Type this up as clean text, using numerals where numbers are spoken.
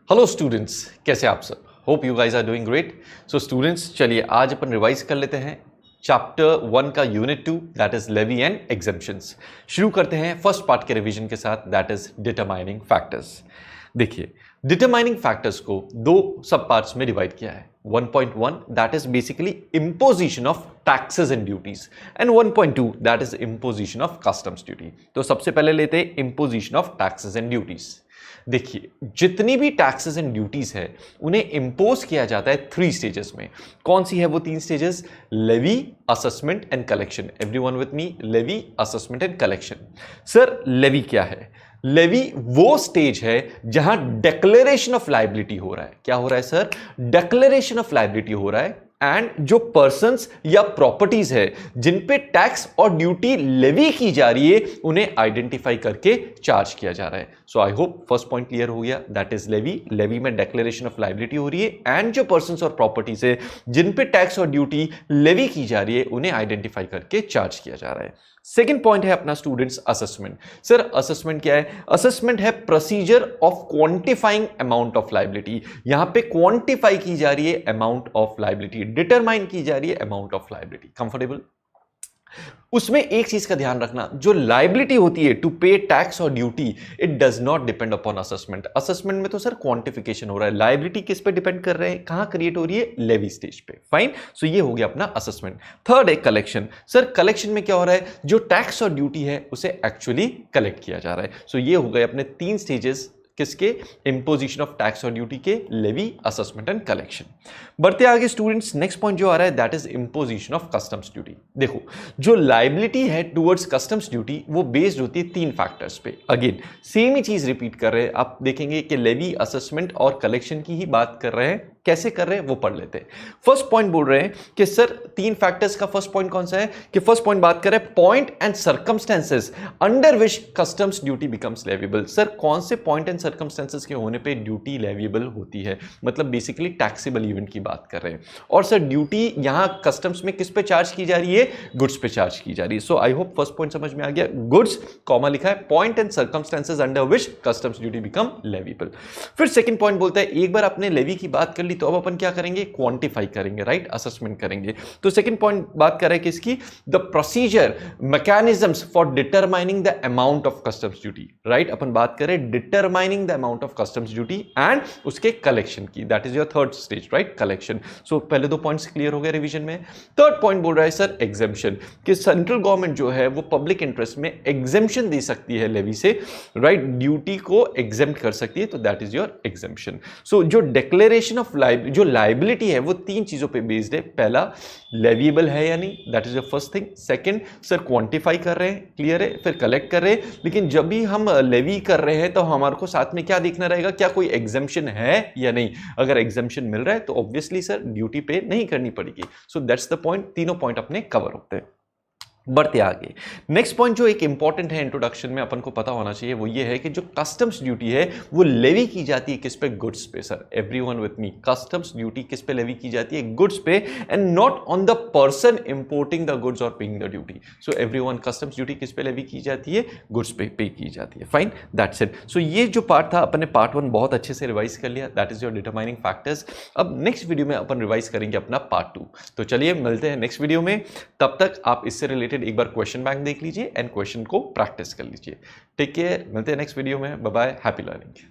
Hello students, कैसे आप सब? Hope you guys are doing great. So students, चलिए आज अपन रिवाइज कर लेते हैं चैप्टर 1 का unit 2 that is levy and exemptions. शुरू करते हैं फर्स्ट पार्ट के रिवीजन के साथ दैट इज डिटरमाइनिंग फैक्टर्स। देखिए, डिटरमाइनिंग फैक्टर्स को दो सब पार्ट्स में डिवाइड किया है। 1.1 that is basically imposition of taxes and duties and 1.2 that is imposition of customs duty. तो सबसे पहले लेते हैं imposition of taxes and duties. देखिए, जितनी भी टैक्सेस एंड ड्यूटीज है उन्हें इंपोज किया जाता है 3 स्टेजेस में। कौन सी है वो 3 stages? Levy, assessment and collection. Everyone with me, levy, assessment and collection. Sir, levy क्या है? लेवी वो स्टेज है जहां डिक्लेरेशन ऑफ लायबिलिटी हो रहा है। क्या हो रहा है सर? डिक्लेरेशन ऑफ लायबिलिटी हो रहा है एंड जो पर्सन्स या प्रॉपर्टीज है जिन पे टैक्स और ड्यूटी लेवी की जा रही है उन्हें आइडेंटिफाई करके चार्ज किया जा रहा है। So I hope first point clear हो गया, दैट इज लेवी। लेवी में डिक्लेरेशन ऑफ लायबिलिटी हो रही है एंड जो पर्सन्स और प्रॉपर्टीज है जिन पे टैक्स और ड्यूटी लेवी की जा रही है उन्हें आइडेंटिफाई करके चार्ज किया जा रहा है। सेकेंड पॉइंट है अपना स्टूडेंट्स असेसमेंट। सर, असेसमेंट क्या है? असेसमेंट है procedure of quantifying amount of liability. यहां पे क्वांटिफाई की जा रही है अमाउंट ऑफ लायबिलिटी, डिटरमाइन की जा रही है अमाउंट ऑफ लायबिलिटी। कंफर्टेबल? उसमें एक चीज का ध्यान रखना, जो लायबिलिटी होती है टू पे टैक्स और duty, it does not depend upon assessment. Assessment में तो सर क्वांटिफिकेशन हो रहा है, लायबिलिटी किस पे डिपेंड कर रहे हैं, कहां क्रिएट हो रही है? लेवी स्टेज पे। फाइन, सो ये हो गया अपना असेसमेंट। थर्ड है कलेक्शन। सर, कलेक्शन में क्या हो रहा है? जो टैक्स और ड्यूटी है उसे एक्चुअली कलेक्ट किया जा रहा है। सो ये हो गए अपने 3 स्टेजेस किसके? इंपोजिशन ऑफ टैक्स और ड्यूटी के, लेवी, असेसमेंट एंड कलेक्शन। बढ़ते आगे स्टूडेंट्स, नेक्स्ट पॉइंट जो आ रहा है that is imposition of customs duty. देखो, जो लायबिलिटी है टुवर्ड्स कस्टम्स ड्यूटी वो बेस्ड होती है 3 फैक्टर्स पे। अगेन सेम ही चीज रिपीट कर रहे हैं, आप देखेंगे कि लेवी, असेसमेंट और कलेक्शन की ही बात कर रहे हैं। कैसे कर रहे हैं वो पढ़ लेते हैं। फर्स्ट पॉइंट बोल रहे हैं कि सर 3 फैक्टर्स का फर्स्ट पॉइंट कौन सा है? कि फर्स्ट पॉइंट बात कर रहे हैं point and circumstances under which customs duty becomes leviable. Sir, कौन से पॉइंट एंड सर्कमस्टेंसेस के होने पे ड्यूटी लेविएबल होती है? मतलब बेसिकली टैक्सेबल इवेंट की बात कर रहे हैं। और सर ड्यूटी यहां कस्टम्स में किस पे चार्ज की जा रही है? गुड्स पे चार्ज की जा रही है। So I hope first point समझ में आ गया। गुड्स कॉमा लिखा है, point and circumstances under which customs duty become leviable. फिर सेकंड पॉइंट बोलता है एक बार आपने लेवी की बात कर ली तो अब अपन क्या करेंगे? क्वांटिफाई करेंगे, राइट? असेसमेंट करेंगे। तो सेकंड पॉइंट बात कर रहे हैं किसकी? The procedure mechanisms for determining the amount of customs duty, right? अपन बात कर रहे हैं determining the amount of customs duty and उसके कलेक्शन की, that is your third stage, right? Collection. So पहले 2 पॉइंट्स क्लियर हो गए रिवीजन में। थर्ड पॉइंट बोल रहा है सर एग्जेम्पशन, कि सेंट्रल गवर्नमेंट जो है वो पब्लिक इंटरेस्ट में एग्जेम्पशन दे सकती है लेवी से, राइट? ड्यूटी को एग्जेम्प्ट कर सकती है, तो दैट इज योर एग्जेम्पशन। सो जो डिक्लेरेशन ऑफ जो लायबिलिटी है वो 3 चीजों पे बेस्ड है। पहला, लेविएबल है या नहीं, that is the first thing. Second, sir quantify कर रहे हैं, क्लियर है? फिर कलेक्ट कर रहे हैं। लेकिन जब भी हम लेवी कर रहे हैं तो हमारे को साथ में क्या देखना रहेगा? क्या कोई एग्जेम्पशन है या नहीं? अगर एग्जेम्पशन मिल रहा है तो ऑब्वियसली सर ड्यूटी पे नहीं करनी पड़ेगी। So that's the point. तीनों पॉइंट अपने कवर होते हैं। बढ़ते आगे, नेक्स्ट पॉइंट जो एक इंपॉर्टेंट है इंट्रोडक्शन में अपन को पता होना चाहिए वो ये है कि जो कस्टम्स ड्यूटी है वो लेवी की जाती है किस पे? गुड्स पे। Sir, everyone with me, customs duty किस पे लेवी की जाती है? गुड्स पे, and not on the person importing the goods और paying the duty. So everyone, customs duty किस पे लेवी की जाती है? गुड्स पे पे की जाती है। Fine, that's it. सो ये जो पार्ट था अपन ने पार्ट 1 बहुत अच्छे से रिवाइज कर लिया, that is your determining factors. अब नेक्स्ट वीडियो में अपन रिवाइज करेंगे अपना पार्ट 2। तो चलिए मिलते हैं नेक्स्ट वीडियो में। तब तक आप इससे रिलेटेड एक बार क्वेश्चन बैंक देख लीजिए एंड क्वेश्चन को प्रैक्टिस कर लीजिए। टेक केयर, मिलते हैं नेक्स्ट वीडियो में। Bye bye, happy learning.